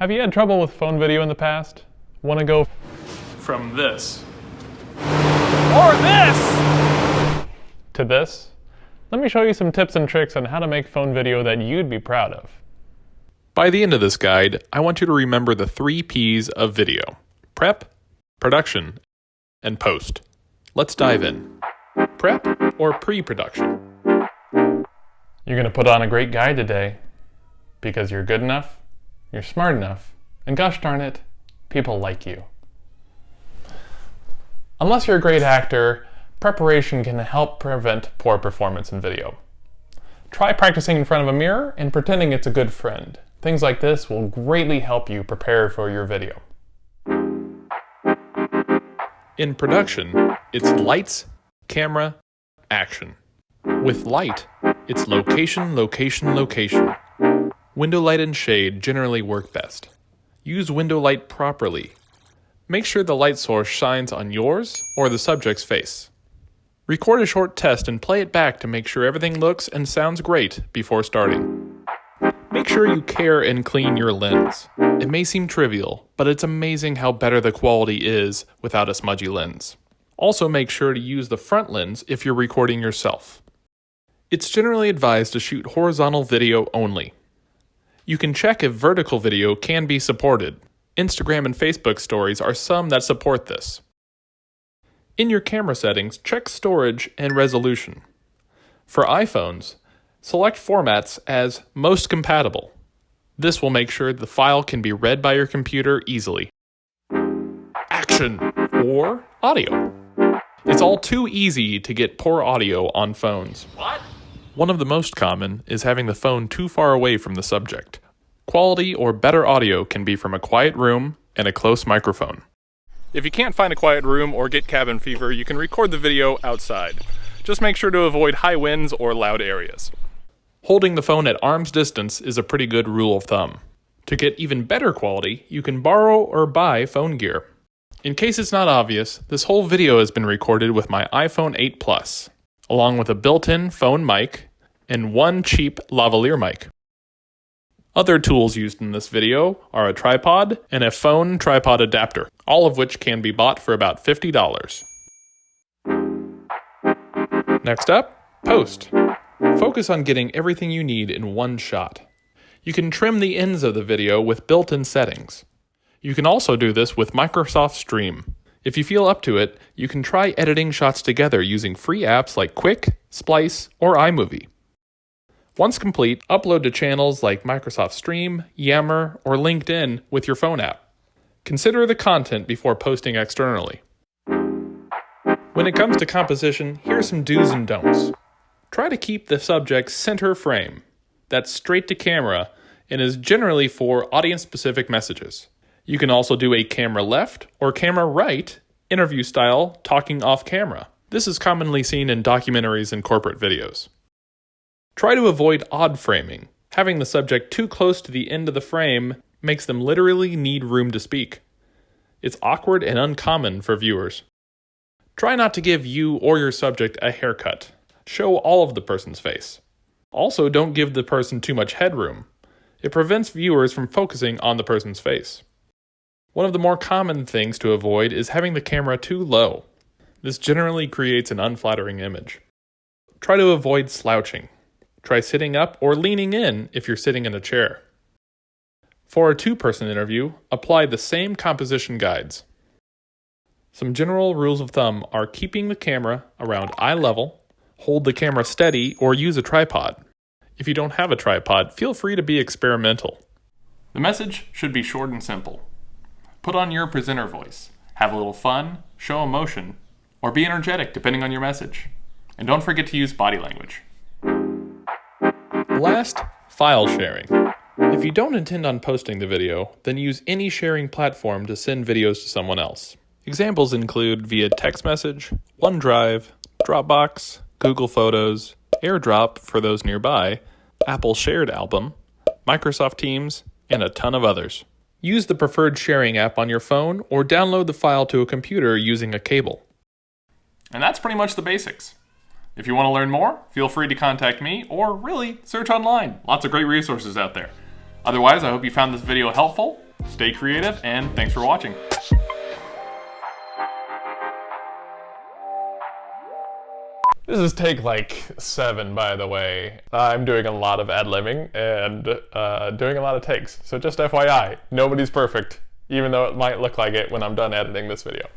Have you had trouble with phone video in the past? Want to go from this or this to this? Let me show you some tips and tricks on how to make phone video that you'd be proud of. By the end of this guide, I want you to remember the 3 P's of video: prep, production, and post. Let's dive in. Prep or pre-production? You're going to put on a great guide today because you're good enough, you're smart enough, and gosh darn it, people like you. Unless you're a great actor, preparation can help prevent poor performance in video. Try practicing in front of a mirror and pretending it's a good friend. Things like this will greatly help you prepare for your video. In production, it's lights, camera, action. With light, it's location, location, location. Window light and shade generally work best. Use window light properly. Make sure the light source shines on yours or the subject's face. Record a short test and play it back to make sure everything looks and sounds great before starting. Make sure you care and clean your lens. It may seem trivial, but it's amazing how better the quality is without a smudgy lens. Also make sure to use the front lens if you're recording yourself. It's generally advised to shoot horizontal video only. You can check if vertical video can be supported. Instagram and Facebook stories are some that support this. In your camera settings, check storage and resolution. For iPhones, select formats as most compatible. This will make sure the file can be read by your computer easily. Action or audio. It's all too easy to get poor audio on phones. What? One of the most common is having the phone too far away from the subject. Quality or better audio can be from a quiet room and a close microphone. If you can't find a quiet room or get cabin fever, you can record the video outside. Just make sure to avoid high winds or loud areas. Holding the phone at arm's distance is a pretty good rule of thumb. To get even better quality, you can borrow or buy phone gear. In case it's not obvious, this whole video has been recorded with my iPhone 8 Plus, along with a built-in phone mic and one cheap lavalier mic. Other tools used in this video are a tripod and a phone tripod adapter, all of which can be bought for about $50. Next up, post. Focus on getting everything you need in one shot. You can trim the ends of the video with built-in settings. You can also do this with Microsoft Stream. If you feel up to it, you can try editing shots together using free apps like Quick, Splice, or iMovie. Once complete, upload to channels like Microsoft Stream, Yammer, or LinkedIn with your phone app. Consider the content before posting externally. When it comes to composition, here are some do's and don'ts. Try to keep the subject center frame. That's straight to camera and is generally for audience-specific messages. You can also do a camera left or camera right interview style talking off camera. This is commonly seen in documentaries and corporate videos. Try to avoid odd framing. Having the subject too close to the end of the frame makes them literally need room to speak. It's awkward and uncommon for viewers. Try not to give you or your subject a haircut. Show all of the person's face. Also, don't give the person too much headroom. It prevents viewers from focusing on the person's face. One of the more common things to avoid is having the camera too low. This generally creates an unflattering image. Try to avoid slouching. Try sitting up or leaning in if you're sitting in a chair. For a 2-person interview, apply the same composition guides. Some general rules of thumb are keeping the camera around eye level, hold the camera steady, or use a tripod. If you don't have a tripod, feel free to be experimental. The message should be short and simple. Put on your presenter voice, have a little fun, show emotion, or be energetic depending on your message. And don't forget to use body language. Last, file sharing. If you don't intend on posting the video, then use any sharing platform to send videos to someone else. Examples include via text message, OneDrive, Dropbox, Google Photos, AirDrop for those nearby, Apple Shared Album, Microsoft Teams, and a ton of others. Use the preferred sharing app on your phone or download the file to a computer using a cable. And that's pretty much the basics. If you want to learn more, feel free to contact me or really search online. Lots of great resources out there. Otherwise, I hope you found this video helpful. stay creative, and thanks for watching. This is take like 7, by the way. I'm doing a lot of ad-libbing and doing a lot of takes. So just FYI, nobody's perfect, even though it might look like it when I'm done editing this video.